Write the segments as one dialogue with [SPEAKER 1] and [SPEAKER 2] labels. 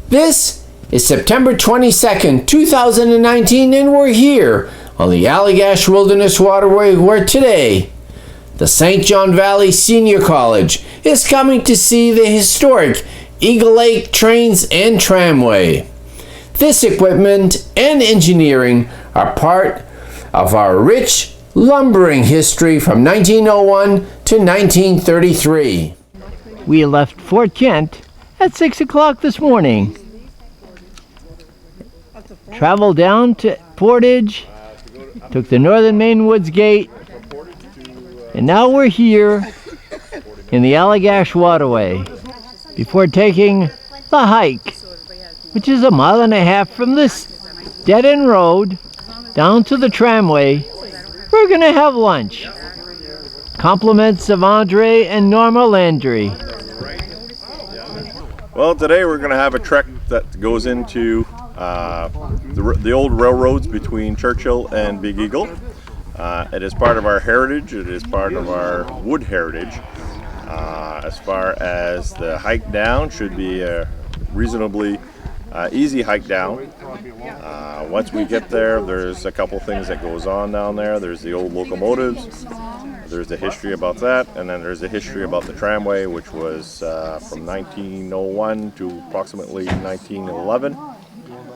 [SPEAKER 1] This is September 22nd, 2019, and we're here on the Allagash Wilderness Waterway, where today the St. John Valley Senior College is coming to see the historic Eagle Lake trains and tramway. This equipment and engineering are part of our rich lumbering history from 1901 to 1933. We left Fort Kent at 6 o'clock this morning. Traveled down to Portage, took the Northern Maine Woods Gate, and now we're here in the Allagash Waterway before taking the hike, which is 1.5 miles from this dead-end road down to the tramway. We're gonna have lunch. Compliments of Andre and Norma Landry.
[SPEAKER 2] Well, today we're going to have a trek that goes into the old railroads between Churchill and Big Eagle. It is part of our heritage. It is part of our wood heritage. As far as the hike down, should be a reasonably easy hike down. Once we get there, there's a couple things that goes on down there. There's the old locomotives. There's the history about that, and then there's the history about the tramway, which was from 1901 to approximately 1911.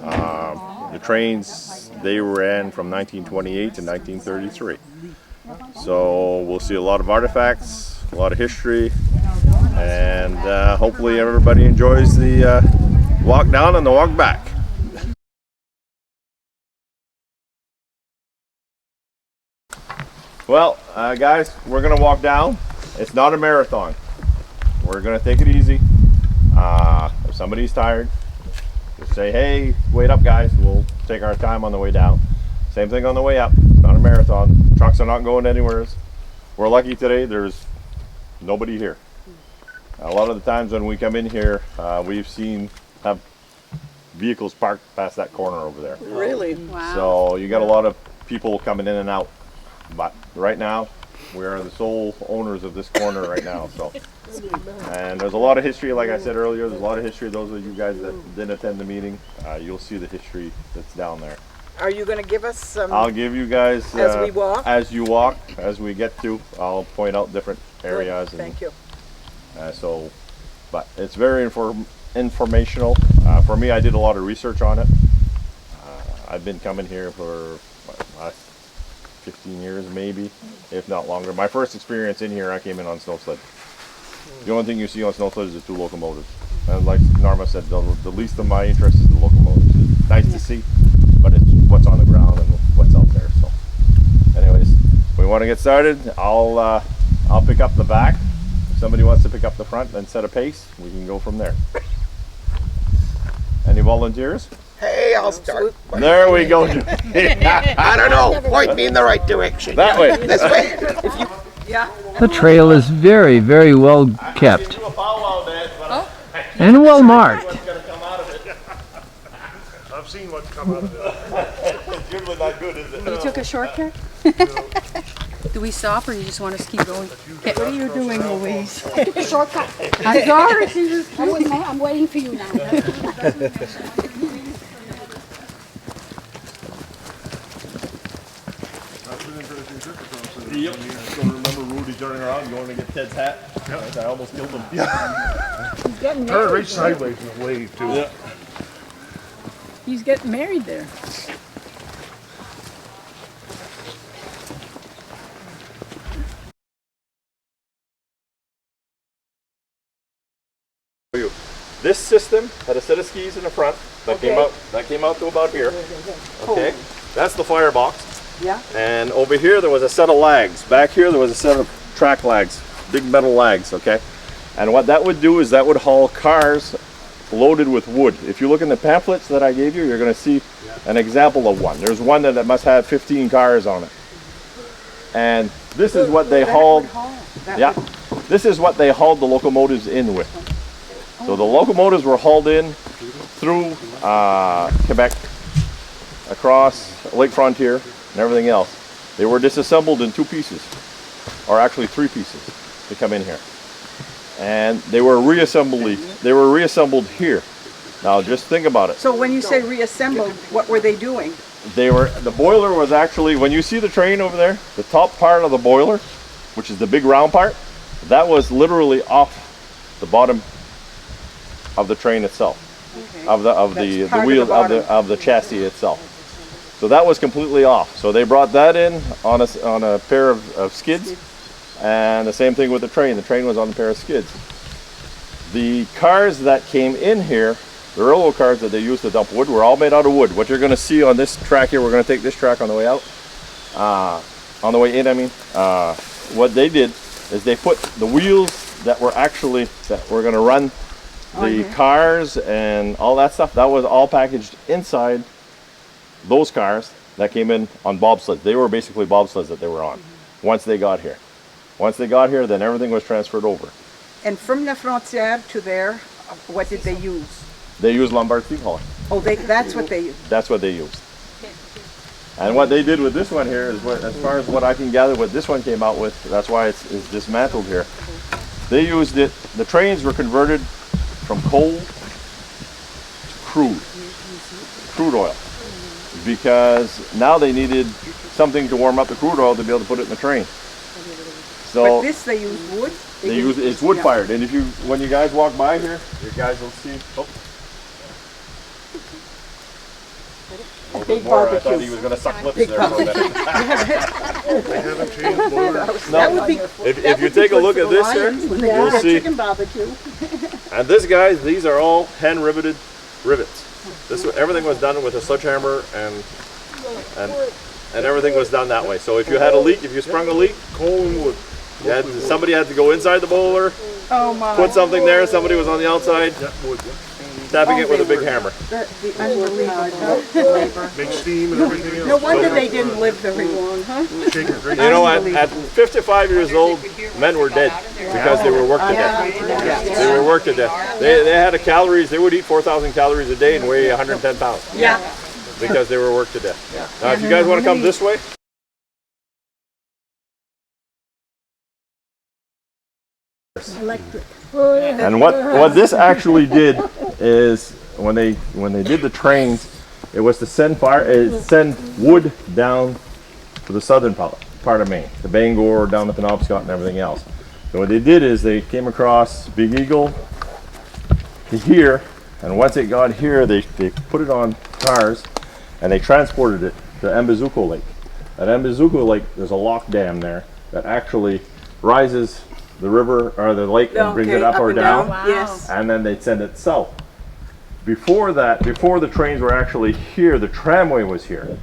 [SPEAKER 2] The trains, they ran from 1928 to 1933. So we'll see a lot of artifacts, a lot of history, and hopefully everybody enjoys the walk down and the walk back. Well, guys, we're going to walk down. It's not a marathon. We're going to take it easy. If somebody's tired, just say, hey, wait up, guys. We'll take our time on the way down. Same thing on the way up. It's not a marathon. Trucks are not going anywhere. We're lucky today. There's nobody here. A lot of the times when we come in here, we've seen have vehicles parked past that corner over there.
[SPEAKER 3] Really? Wow.
[SPEAKER 2] So you got a lot of people coming in and out. But right now, we are the sole owners of this corner right now. So, and there's a lot of history, like I said earlier. There's a lot of history. Those of you guys that didn't attend the meeting, you'll see the history that's down there.
[SPEAKER 3] Are you going to give us some?
[SPEAKER 2] I'll give you guys
[SPEAKER 3] as we walk.
[SPEAKER 2] As you walk, as we get to, I'll point out different areas.
[SPEAKER 3] Good. Thank you.
[SPEAKER 2] But it's very informational. For me, I did a lot of research on it. I've been coming here for last 15 years maybe, if not longer. My first experience in here, I came in on snow sled. The only thing you see on snow sled is the two locomotives. And like Norma said, the least of my interest is the locomotives. It's nice to see, but it's what's on the ground and what's out there. So anyways, we want to get started. I'll pick up the back. If somebody wants to pick up the front and set a pace, we can go from there. Any volunteers?
[SPEAKER 4] Hey, I'll start.
[SPEAKER 2] There we go.
[SPEAKER 4] I don't know. Point me in the right direction.
[SPEAKER 2] That way.
[SPEAKER 4] This way.
[SPEAKER 1] The trail is very, very well kept and well marked.
[SPEAKER 5] I've seen what's come out of it.
[SPEAKER 2] It's usually not good, is it?
[SPEAKER 6] You took a shortcut? Do we stop or you just want us to keep going? What are you doing, Louise?
[SPEAKER 7] I took a shortcut.
[SPEAKER 6] I'm sorry.
[SPEAKER 7] I'm waiting for you now.
[SPEAKER 2] Yep. So remember Rudy turning around going to get Ted's hat? Yep. I almost killed him.
[SPEAKER 7] He's getting
[SPEAKER 5] Turn
[SPEAKER 7] married.
[SPEAKER 5] right sideways in the wave too.
[SPEAKER 2] Yeah.
[SPEAKER 6] He's getting married there.
[SPEAKER 2] This system had a set of skis in the front that came out to about here. Okay. That's the firebox.
[SPEAKER 3] Yeah.
[SPEAKER 2] And over here there was a set of lags. Back here there was a set of track lags, big metal lags, okay? And what that would do is that would haul cars loaded with wood. If you look in the pamphlets that I gave you, you're going to see an example of one. There's one that must have 15 cars on it. And this is what they hauled. Yeah. This is what they hauled the locomotives in with. So the locomotives were hauled in through Quebec, across Lake Frontier, and everything else. They were disassembled in 2 pieces, or actually 3 pieces, to come in here. And they were reassembled here. Now just think about it.
[SPEAKER 3] So when you say reassembled, what were they doing?
[SPEAKER 2] The boiler was actually, when you see the train over there, the top part of the boiler, which is the big round part, that was literally off the bottom of the train itself, of the wheel of the chassis itself. So that was completely off. So they brought that in on a pair of skids, and the same thing with the train. The train was on a pair of skids. The cars that came in here, the railroad cars that they used to dump wood, were all made out of wood. What you're going to see on this track here, we're going to take this track on the way out, on the way in, I mean. What they did is they put the wheels that were going to run the cars and all that stuff, that was all packaged inside those cars that came in on bobsleds. They were basically bobsleds that they were on once they got here. Once they got here, then everything was transferred over.
[SPEAKER 3] And from the frontière to there, what did they use?
[SPEAKER 2] They used Lombard steam hauling.
[SPEAKER 3] Oh, that's what they used.
[SPEAKER 2] That's what they used. And what they did with this one here is, as far as what I can gather, what this one came out with, that's why it's dismantled here. They used it, the trains were converted from coal to crude oil. Because now they needed something to warm up the crude oil to be able to put it in the train. So
[SPEAKER 3] But this they use wood?
[SPEAKER 2] it's wood fired. And when you guys walk by here, you guys will see. Oh.
[SPEAKER 3] Big
[SPEAKER 2] More, I
[SPEAKER 3] barbecue.
[SPEAKER 2] thought he was going to suck lips there for a minute.
[SPEAKER 5] They haven't changed boilers.
[SPEAKER 3] That would be.
[SPEAKER 2] If you take a look at this here, you'll see.
[SPEAKER 3] Chicken barbecue.
[SPEAKER 2] And this, guys, these are all hand riveted rivets. Everything was done with a sledgehammer and everything was done that way. So if you had a leak, if you sprung a leak,
[SPEAKER 5] Coal and wood.
[SPEAKER 2] somebody had to go inside the boiler,
[SPEAKER 3] Oh my.
[SPEAKER 2] put something there, somebody was on the outside,
[SPEAKER 5] Yeah, wood. Yeah.
[SPEAKER 2] tapping it with a big hammer.
[SPEAKER 3] The unbelievable labor.
[SPEAKER 5] Make steam and everything else.
[SPEAKER 3] No wonder they didn't live very long, huh?
[SPEAKER 5] Shake it right
[SPEAKER 2] You know, at 55 years old, men were dead because they were worked to death. They were worked to death. They had calories, they would eat 4,000 calories a day and weigh 110 pounds
[SPEAKER 3] Yeah.
[SPEAKER 2] because they were worked to death. Now, if you guys want to come this way, and what this actually did is when they did the trains, it was to send wood down to the southern part of Maine, to Bangor, down to Penobscot and everything else. So what they did is they came across Big Eagle to here, and once it got here, they put it on cars and they transported it to Umbazooksus Lake. At Umbazooksus Lake, there's a lock dam there that actually rises the river or the lake and brings it up or
[SPEAKER 3] and
[SPEAKER 2] down.
[SPEAKER 6] Wow.
[SPEAKER 3] Yes.
[SPEAKER 2] And then they'd send it south. Before that, before the trains were actually here, the tramway was here.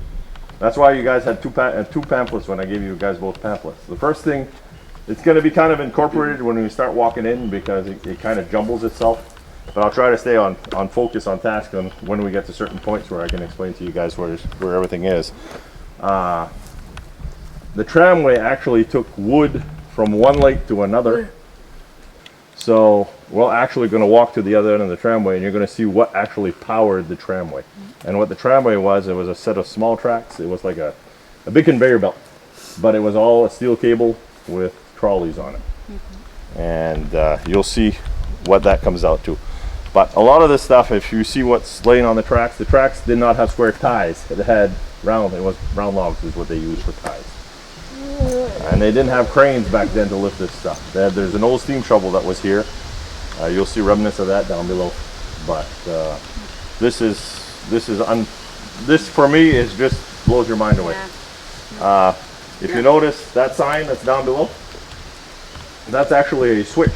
[SPEAKER 2] That's why you guys had two pamphlets when I gave you guys both pamphlets. The first thing, it's going to be kind of incorporated when we start walking in because it kind of jumbles itself. But I'll try to stay on focus, on task, on when we get to certain points where I can explain to you guys where everything is. The tramway actually took wood from one lake to another. So we're actually going to walk to the other end of the tramway and you're going to see what actually powered the tramway. And what the tramway was, it was a set of small tracks. It was like a big conveyor belt, but it was all a steel cable with trolleys on it. And you'll see what that comes out to. But a lot of this stuff, if you see what's laying on the tracks did not have square ties. It had round logs is what they used for ties. And they didn't have cranes back then to lift this stuff. There's an old steam shovel that was here. You'll see remnants of that down below. But this for me is just blows your mind away. If you notice that sign that's down below, that's actually a switch.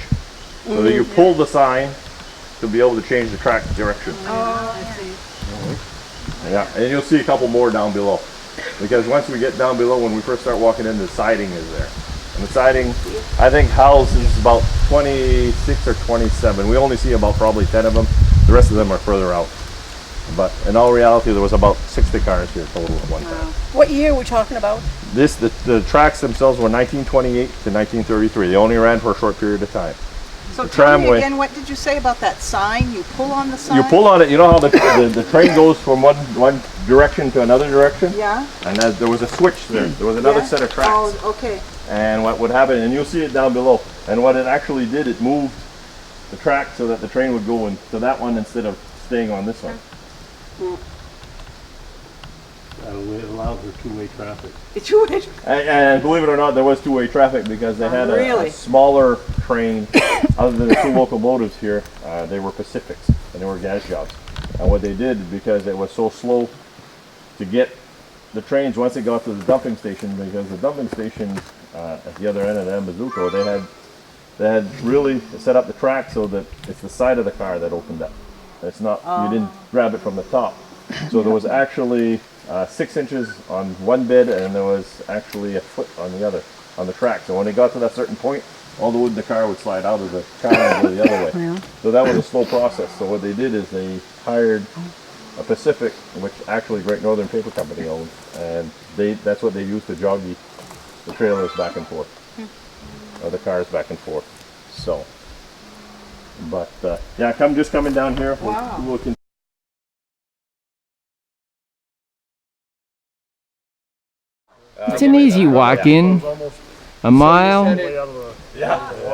[SPEAKER 2] So that you pull the sign to be able to change the track direction. Yeah, and you'll see a couple more down below. Because once we get down below, when we first start walking in, the siding is there. And the siding, I think, houses about 26 or 27. We only see about probably 10 of them. The rest of them are further out. But in all reality, there was about 60 cars here total at one time.
[SPEAKER 6] What year are we talking about?
[SPEAKER 2] The tracks themselves were 1928 to 1933. They only ran for a short period of time.
[SPEAKER 3] So
[SPEAKER 2] The
[SPEAKER 3] tell me
[SPEAKER 2] tramway.
[SPEAKER 3] again, what did you say about that sign? You pull on the sign?
[SPEAKER 2] You pull on it, you know how the train goes from one direction to another direction?
[SPEAKER 3] Yeah.
[SPEAKER 2] And there was a switch there. There was another
[SPEAKER 3] Yeah?
[SPEAKER 2] set of tracks.
[SPEAKER 3] Oh, okay.
[SPEAKER 2] And what would happen, and you'll see it down below, and what it actually did, it moved the track so that the train would go into that one instead of staying on this one.
[SPEAKER 5] It allows for two-way traffic.
[SPEAKER 3] It's you.
[SPEAKER 2] And believe it or not, there was two-way traffic because they had a
[SPEAKER 3] Really?
[SPEAKER 2] smaller train. Other than the two locomotives here, they were Pacifics and they were gas jobs. And what they did, because it was so slow to get the trains once it got to the dumping station, because the dumping station at the other end of the Umbazooksus, they had really set up the track so that it's the side of the car that opened up. It's not, you didn't grab it from the top. So there was actually 6 inches on one bed and there was actually a foot on the other, on the track. So when it got to that certain point, all the wood in the car would slide out of the car and go the other way.
[SPEAKER 6] Yeah.
[SPEAKER 2] So that was a slow process. So what they did is they hired a Pacific, which actually Great Northern Paper Company owned, and that's what they used to jog the trailers back and forth, or the cars back and forth. So, but yeah, just coming down here.
[SPEAKER 3] Wow.
[SPEAKER 2] We'll continue.
[SPEAKER 1] It's an easy walk in, a mile,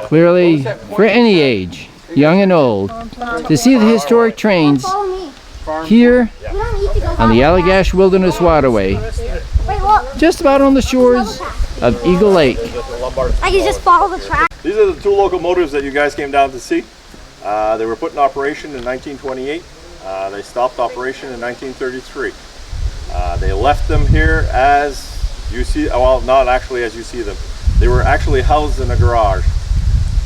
[SPEAKER 1] clearly for any age, young and old, to see the historic trains
[SPEAKER 7] Follow me.
[SPEAKER 1] here
[SPEAKER 7] We don't need to go
[SPEAKER 1] on the Allagash Wilderness Waterway,
[SPEAKER 7] Wait, what?
[SPEAKER 1] just about on the shores of Eagle Lake.
[SPEAKER 7] I can just follow the track.
[SPEAKER 2] These are the two locomotives that you guys came down to see. They were put in operation in 1928. They stopped operation in 1933. They left them here as you see, well, not actually as you see them. They were actually housed in a garage.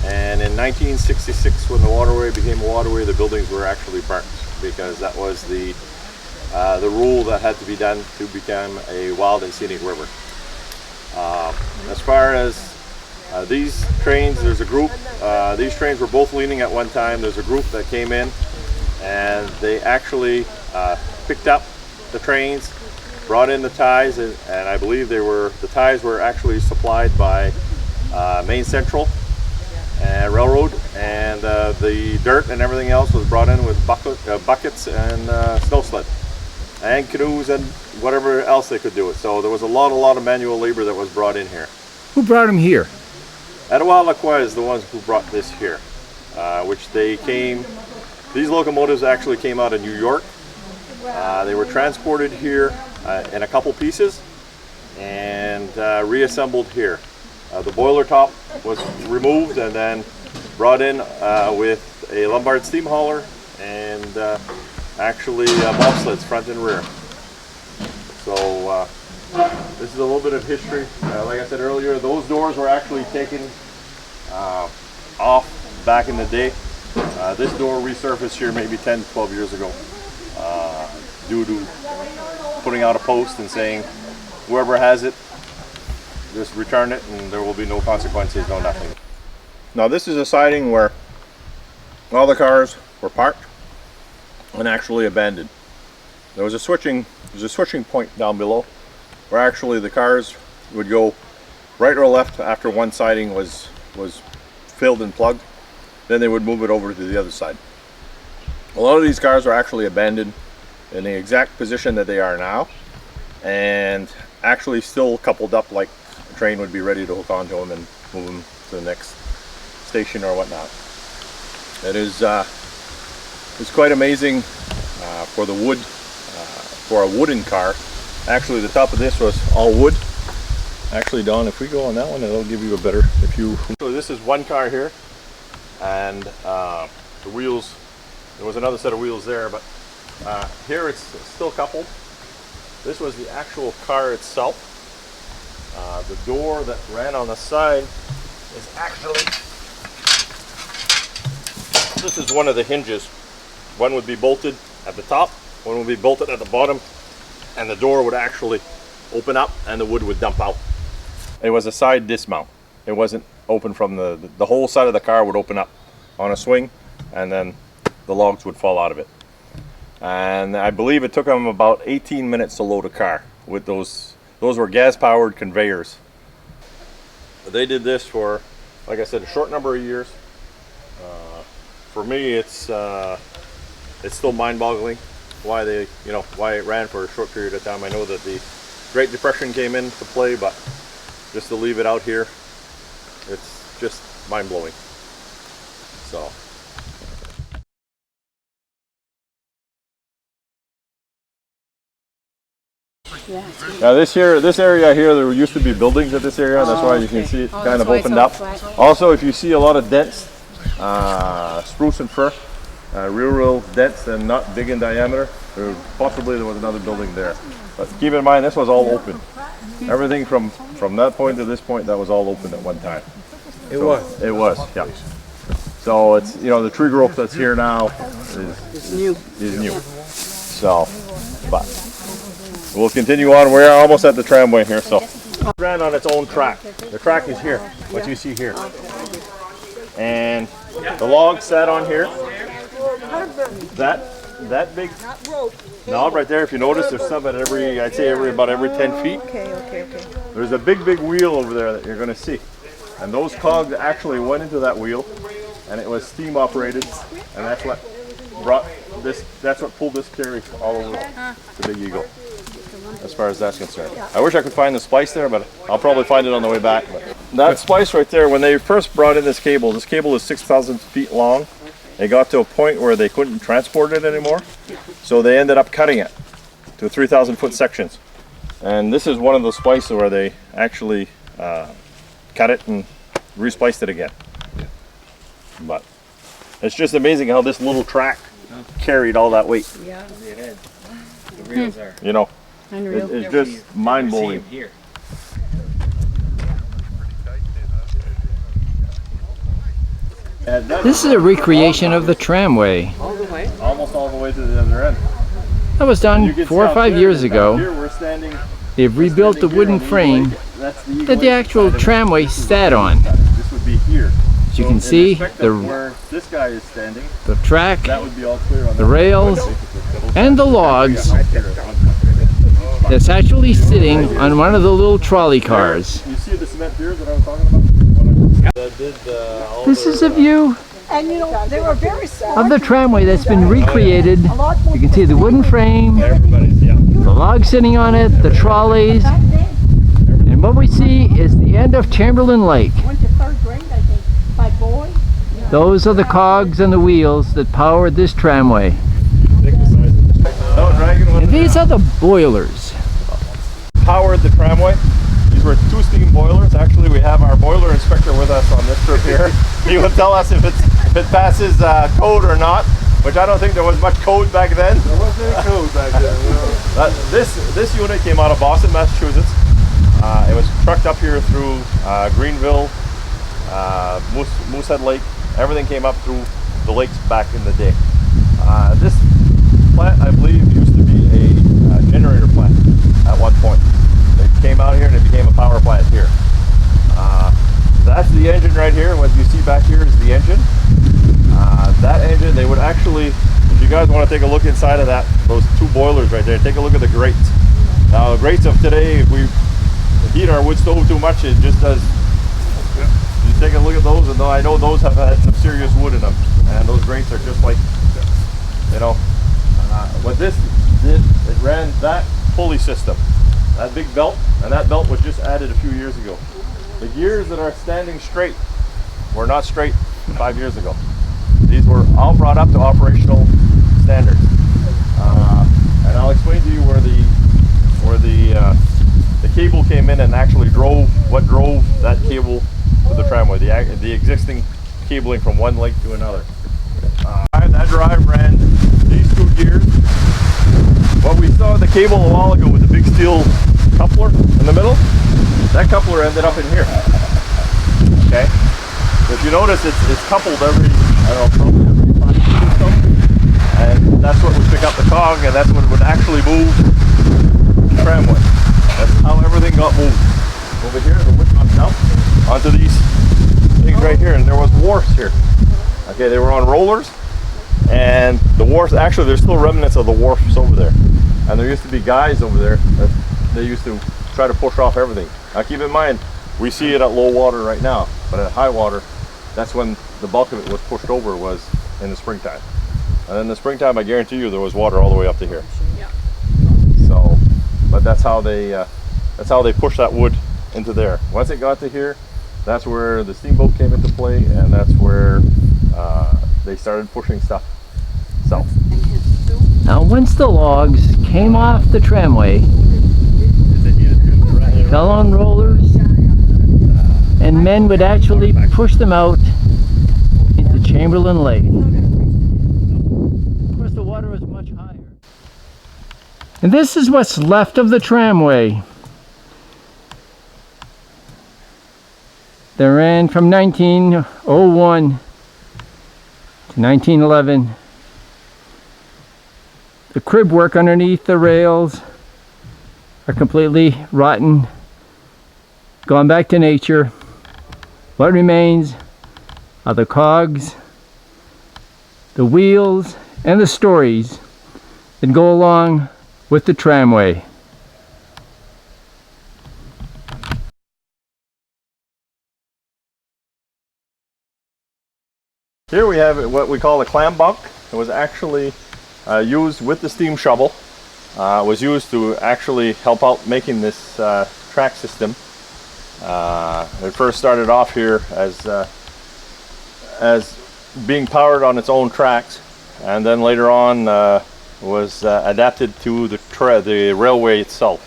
[SPEAKER 2] And in 1966, when the waterway became a waterway, the buildings were actually burnt because that was the rule that had to be done to become a wild and scenic river. As far as these trains, there's a group. These trains were both leaning at one time. There's a group that came in and they actually picked up the trains, brought in the ties, and I believe the ties were actually supplied by Maine Central and Railroad, and the dirt and everything else was brought in with buckets and snow sled and canoes and whatever else they could do it. So there was a lot of manual labor that was brought in here.
[SPEAKER 1] Who brought him here?
[SPEAKER 2] Allagash is the ones who brought this here, which they came. These locomotives actually came out of New York. They were transported here in a couple pieces and reassembled here. The boiler top was removed and then brought in with a Lombard steam hauler and actually bobsleds front and rear. So this is a little bit of history. Like I said earlier, those doors were actually taken off back in the day. This door resurfaced here maybe 10, 12 years ago due to putting out a post and saying whoever has it, just return it and there will be no consequences, no nothing. Now this is a siding where all the cars were parked and actually abandoned. There was a switching point down below where actually the cars would go right or left after one siding was filled and plugged. Then they would move it over to the other side. A lot of these cars are actually abandoned in the exact position that they are now, and actually still coupled up like a train would be ready to hook onto them and move them to the next station or whatnot. It is it's quite amazing for the wood, for a wooden car. Actually the top of this was all wood. Actually, Don, if we go on that one, it'll give you a better, So this is one car here, and the wheels, there was another set of wheels there, but here it's still coupled. This was the actual car itself. The door that ran on the side is actually, this is one of the hinges. One would be bolted at the top, one would be bolted at the bottom, and the door would actually open up and the wood would dump out. It was a side dismount. It wasn't open from the whole side of the car would open up on a swing, and then the logs would fall out of it. And I believe it took them about 18 minutes to load a car with those were gas-powered conveyors. They did this for, like I said, a short number of years. For me, it's still mind-boggling why why it ran for a short period of time. I know that the Great Depression came into play, but just to leave it out here, it's just mind-blowing. So.
[SPEAKER 6] Yeah.
[SPEAKER 2] Now this area here, there used to be buildings at this area. That's why you can see it kind of opened up. Also, if you see a lot of dents, spruce and fir, real dents and not big in diameter, possibly there was another building there. But keep in mind, this was all open. Everything from that point to this point, that was all open at one time. It was, yeah. So it's, you know, the tree growth that's here now is new. So, but we'll continue on. We're almost at the tramway here. So, it ran on its own track. The track is here, what you see here, and the log sat on here. That big knob right there. If you notice, there's some at I'd say about every 10 feet.
[SPEAKER 3] Okay.
[SPEAKER 2] There's a big wheel over there that you're going to see, and those cogs actually went into that wheel, and it was steam operated, and that's what brought this. That's what pulled this carry all over the Big Eagle, as far as that's concerned. I wish I could find the splice there, but I'll probably find it on the way back. But that splice right there, when they first brought in this cable is 6,000 feet long. They got to a point where they couldn't transport it anymore, so they ended up cutting it to 3,000 foot sections. And this is one of those splices where they actually cut it and respliced it again. But it's just amazing how this little track carried all that weight.
[SPEAKER 3] Yeah.
[SPEAKER 8] The reels are.
[SPEAKER 2] You know,
[SPEAKER 6] Unreal.
[SPEAKER 2] it's just mind-blowing.
[SPEAKER 8] Here.
[SPEAKER 1] This is a recreation of the tramway.
[SPEAKER 2] Almost all the way to the other end.
[SPEAKER 1] That was done 4 or 5 years ago.
[SPEAKER 2] Here we're standing.
[SPEAKER 1] They've rebuilt the wooden frame that the actual tramway sat on.
[SPEAKER 2] This would be here.
[SPEAKER 1] As you can see,
[SPEAKER 2] Where this guy is standing,
[SPEAKER 1] the track,
[SPEAKER 2] that would be all clear on
[SPEAKER 1] the rails, and the logs
[SPEAKER 2] here.
[SPEAKER 1] that's actually sitting on one of the little trolley cars.
[SPEAKER 2] You see the cement piers that I was talking about?
[SPEAKER 1] This is a view
[SPEAKER 3] And you know, they were very small.
[SPEAKER 1] of the tramway that's been recreated. You can see the wooden frame, the logs sitting on it, the trolleys, and what we see is the end of Chamberlain Lake.
[SPEAKER 3] Went to 3rd grade, I think, my boy.
[SPEAKER 1] Those are the cogs and the wheels that powered this tramway. And these are the boilers.
[SPEAKER 2] Powered the tramway. These were 2 steam boilers. Actually, we have our boiler inspector with us on this trip here. He will tell us if it passes code or not, which I don't think there was much code back then.
[SPEAKER 5] There wasn't any code back then.
[SPEAKER 2] This unit came out of Boston, Massachusetts. It was trucked up here through Greenville, Moosehead Lake. Everything came up through the lakes back in the day. This plant, I believe, used to be a generator plant at one point. It came out here and it became a power plant here. That's the engine right here. What you see back here is the engine. That engine, they would actually, if you guys want to take a look inside of that, those 2 boilers right there, take a look at the grates. Now the grates of today, if we heat our wood stove too much, it just does. You take a look at those, and I know those have had some serious wood in them, and those grates are just like, you know, what this did, it ran that pulley system, that big belt, and that belt was just added a few years ago. The gears that are standing straight were not straight 5 years ago. These were all brought up to operational standards, and I'll explain to you where the cable came in and actually drove that cable to the tramway, the existing cabling from one lake to another. That drive ran these 2 gears. What we saw the cable a while ago with the big steel coupler in the middle, that coupler ended up in here. Okay, so if you notice, it's coupled every, I don't know, probably every 5 feet or so, and that's what would pick up the cog, and that's what would actually move the tramway. That's how everything got moved. Over here, the wood got dumped onto these things right here, and there was wharfs here. Okay, they were on rollers, and the wharfs, actually there's still remnants of the wharfs over there. And there used to be guys over there that they used to try to push off everything. Now keep in mind, we see it at low water right now, but at high water, that's when the bulk of it was pushed over, was in the springtime. And in the springtime, I guarantee you there was water all the way up to here.
[SPEAKER 3] Yeah.
[SPEAKER 2] So, but that's how they pushed that wood into there. Once it got to here, that's where the steamboat came into play, and that's where they started pushing stuff south.
[SPEAKER 1] Now once the logs came off the tramway, fell on rollers, and men would actually push them out into Chamberlain Lake. Of course, the water was much higher. And this is what's left of the tramway. They ran from 1901 to 1911. The crib work underneath the rails are completely rotten, gone back to nature. What remains are the cogs, the wheels, and the stories that go along with the tramway.
[SPEAKER 2] Here we have what we call a clam bunk. It was actually used with the steam shovel. It was used to actually help out making this track system. It first started off here as being powered on its own tracks, and then later on was adapted to the railway itself.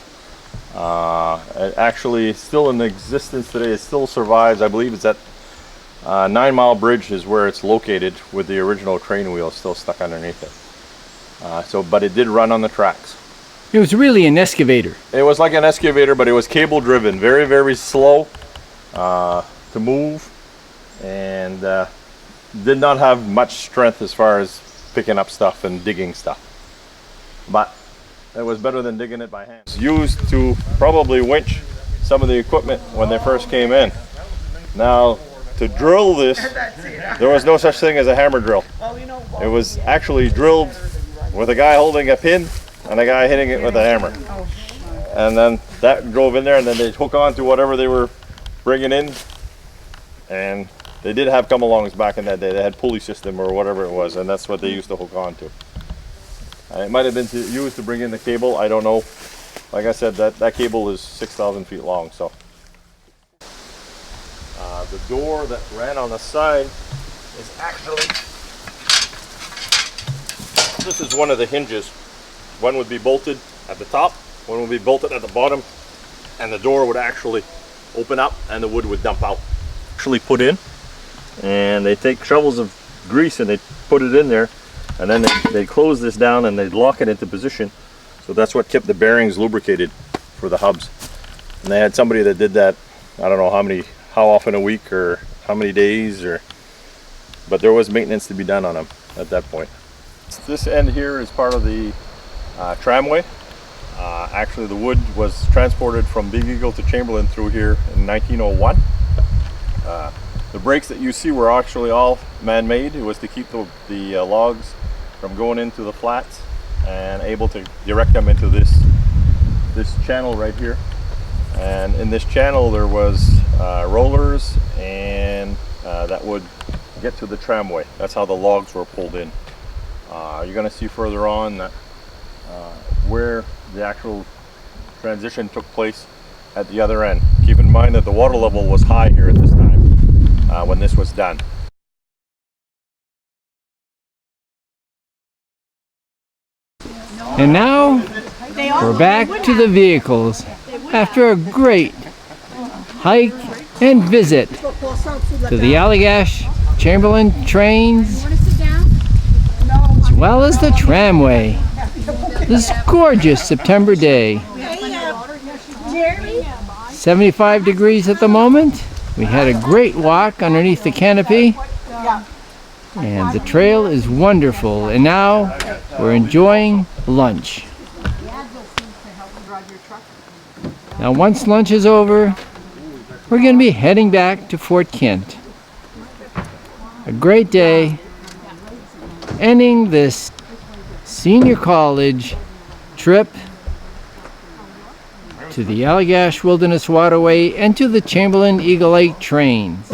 [SPEAKER 2] It actually is still in existence today. It still survives. I believe it's at 9 Mile Bridge is where it's located, with the original train wheel still stuck underneath it. But it did run on the tracks.
[SPEAKER 1] It was really an excavator.
[SPEAKER 2] It was like an excavator, but it was cable driven, very, very slow to move, and did not have much strength as far as picking up stuff and digging stuff. But it was better than digging it by hand. It was used to probably winch some of the equipment when they first came in. Now, to drill this, there was no such thing as a hammer drill. It was actually drilled with a guy holding a pin and a guy hitting it with a hammer. And then that drove in there, and then they'd hook on to whatever they were bringing in. And they did have come-alongs back in that day. They had pulley system or whatever it was, and that's what they used to hook on to. And it might have been used to bring in the cable, I don't know. Like I said, that cable is 6,000 feet long, so. The door that ran on the side is actually, this is one of the hinges. One would be bolted at the top, one would be bolted at the bottom, and the door would actually open up and the wood would dump out. Actually put in, and they take shovels of grease and they put it in there, and then they close this down and they lock it into position. So that's what kept the bearings lubricated for the hubs. And they had somebody that did that, I don't know how often a week or how many days, but there was maintenance to be done on them at that point. This end here is part of the tramway. Actually, the wood was transported from Big Eagle to Chamberlain through here in 1901. The breaks that you see were actually all man-made. It was to keep the logs from going into the flats and able to direct them into this channel right here. And in this channel there was rollers, and that would get to the tramway. That's how the logs were pulled in. You're going to see further on that where the actual transition took place at the other end. Keep in mind that the water level was high here at this time when this was done.
[SPEAKER 1] And now we're back to the vehicles after a great hike and visit to the Allagash Chamberlain trains, as well as the tramway. This gorgeous September day. 75 degrees at the moment. We had a great walk underneath the canopy, and the trail is wonderful. And now we're enjoying lunch. Now once lunch is over, we're going to be heading back to Fort Kent. A great day, ending this senior college trip to the Allagash Wilderness Waterway and to the Chamberlain Eagle Lake trains.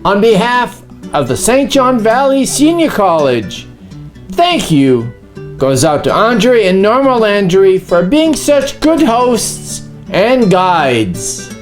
[SPEAKER 1] On behalf of the St. John Valley Senior College, thank you goes out to Andre and Norma Landry for being such good hosts and guides.